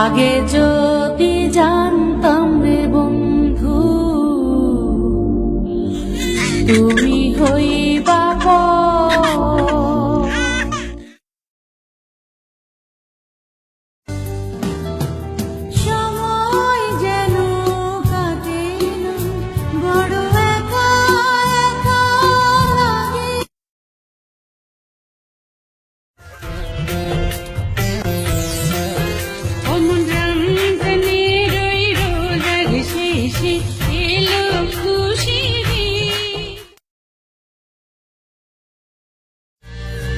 আগে যদি জানতাম রে বন্ধু তুমি হইবা সময় যেন কাটে না বড় একা একা লাগে।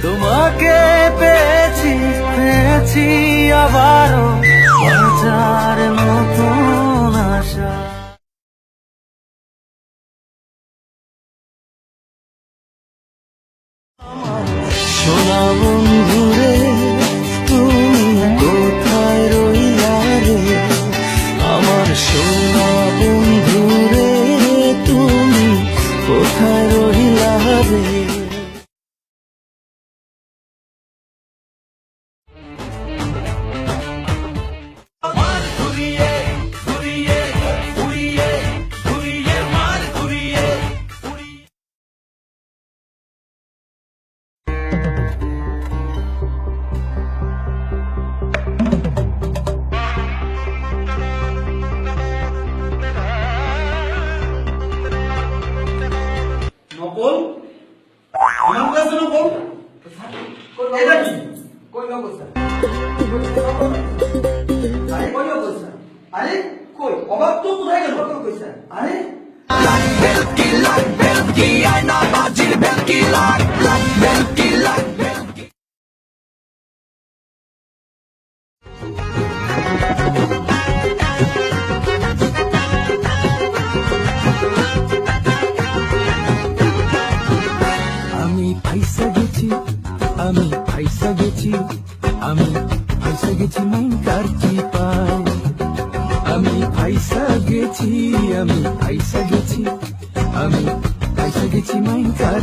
তোমাকে পেয়েছি পেয়েছি আবারও বাঁচার নতুন আশা। সোনা বন্ধুরে তুমি কোথায় রইলা রে, আমার সোনা বন্ধুরে তুমি কোথায় রইলা রে। নকল আমার কাছে নকল এটা কি কই নকল স্যার আরে কই নকল স্যার আরে কই অবাক তো কোথায় গেল নকল কই স্যার আরে আমি ফাইসা গেছি আমি ফাইসা গেছি আমি ফাইসা গেছি মাইনকার চিপায়। আমি ফাইসা গেছি আমি ফাইসা গেছি আমি ফাইসা গেছি মাইনকার